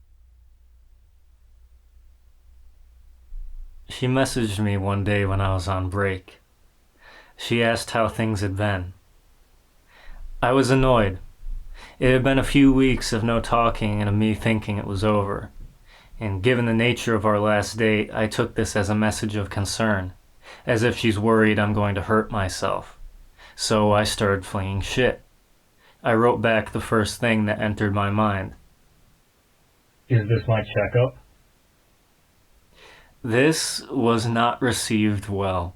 She messaged me one day when I was on break. She asked how things had been. I was annoyed. It had been a few weeks of no talking and of me thinking it was over. And given the nature of our last date, I took this as a message of concern, as if she's worried I'm going to hurt myself. So I started flinging shit. I wrote back the first thing that entered my mind. Is this my checkup? This was not received well.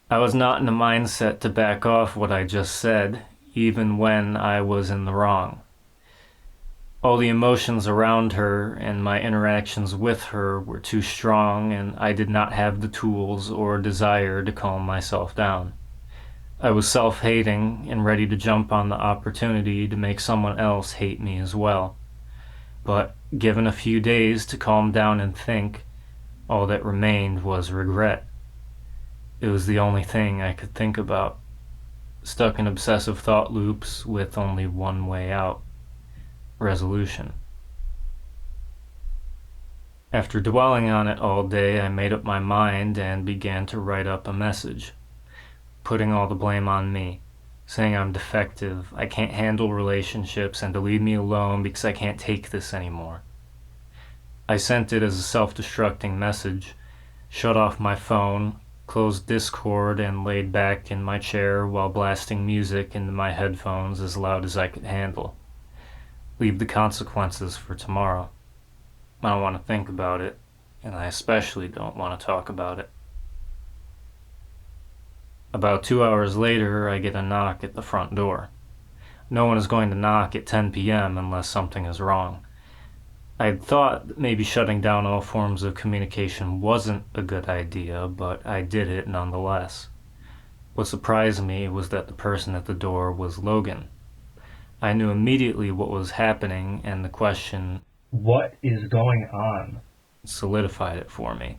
I was not in the mindset to back off what I just said, even when I was in the wrong. All the emotions around her and my interactions with her were too strong, and I did not have the tools or desire to calm myself down. I was self-hating and ready to jump on the opportunity to make someone else hate me as well. But given a few days to calm down and think, all that remained was regret. It was the only thing I could think about. Stuck in obsessive thought loops with only one way out. Resolution. After dwelling on it all day, I made up my mind and began to write up a message, putting all the blame on me, saying I'm defective, I can't handle relationships, and to leave me alone because I can't take this anymore. I sent it as a self-destructing message, shut off my phone, closed Discord, and laid back in my chair while blasting music into my headphones as loud as I could handle. Leave the consequences for tomorrow. I don't want to think about it, and I especially don't want to talk about it. About 2 hours later, I get a knock at the front door. No one is going to knock at 10 p.m. unless something is wrong. I had thought that maybe shutting down all forms of communication wasn't a good idea, but I did it nonetheless. What surprised me was that the person at the door was Logan. I knew immediately what was happening, and the question, "What is going on?" solidified it for me.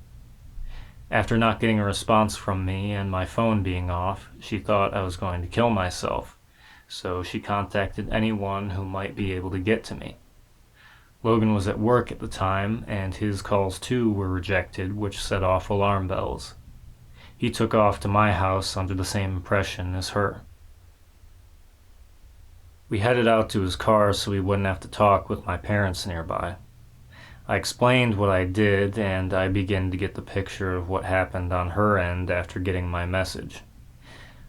After not getting a response from me and my phone being off, she thought I was going to kill myself, so she contacted anyone who might be able to get to me. Logan was at work at the time, and his calls too were rejected, which set off alarm bells. He took off to my house under the same impression as her. We headed out to his car so we wouldn't have to talk with my parents nearby. I explained what I did, and I began to get the picture of what happened on her end after getting my message.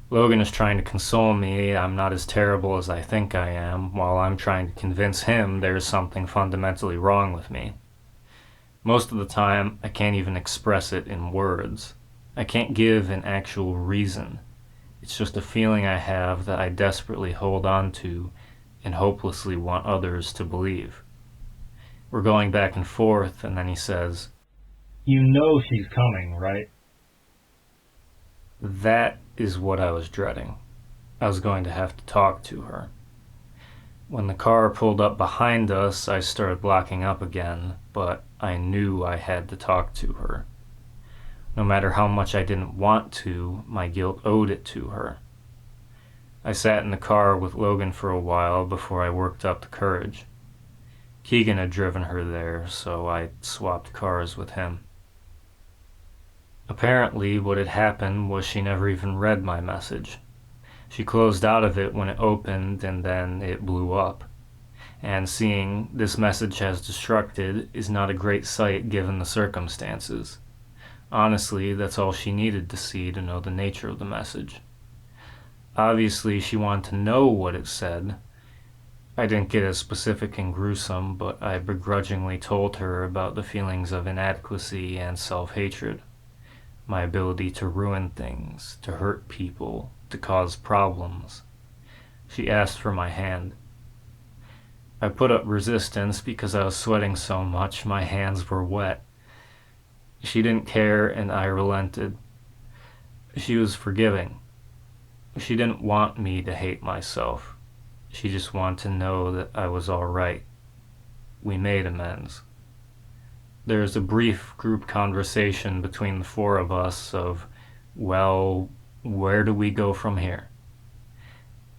Logan is trying to console me I'm not as terrible as I think I am, while I'm trying to convince him there's something fundamentally wrong with me. Most of the time, I can't even express it in words. I can't give an actual reason. It's just a feeling I have that I desperately hold on to and hopelessly want others to believe. We're going back and forth, and then he says, "You know she's coming, right?" That is what I was dreading. I was going to have to talk to her. When the car pulled up behind us, I started blocking up again, but I knew I had to talk to her. No matter how much I didn't want to, my guilt owed it to her. I sat in the car with Logan for a while before I worked up the courage. Keegan had driven her there, so I swapped cars with him. Apparently, what had happened was she never even read my message. She closed out of it when it opened, and then it blew up. and seeing this message as destructed is not a great sight given the circumstances. Honestly, that's all she needed to see to know the nature of the message. Obviously, she wanted to know what it said. I didn't get as specific and gruesome, but I begrudgingly told her about the feelings of inadequacy and self-hatred, my ability to ruin things, to hurt people, to cause problems. She asked for my hand. I put up resistance because I was sweating so much my hands were wet. She didn't care and I relented. She was forgiving. She didn't want me to hate myself. She just wanted to know that I was all right. We made amends. There was a brief group conversation between the four of us of, well, where do we go from here?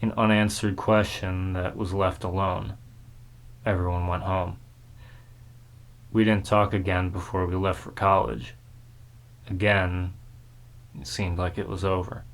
An unanswered question that was left alone. Everyone went home. We didn't talk again before we left for college. Again, it seemed like it was over.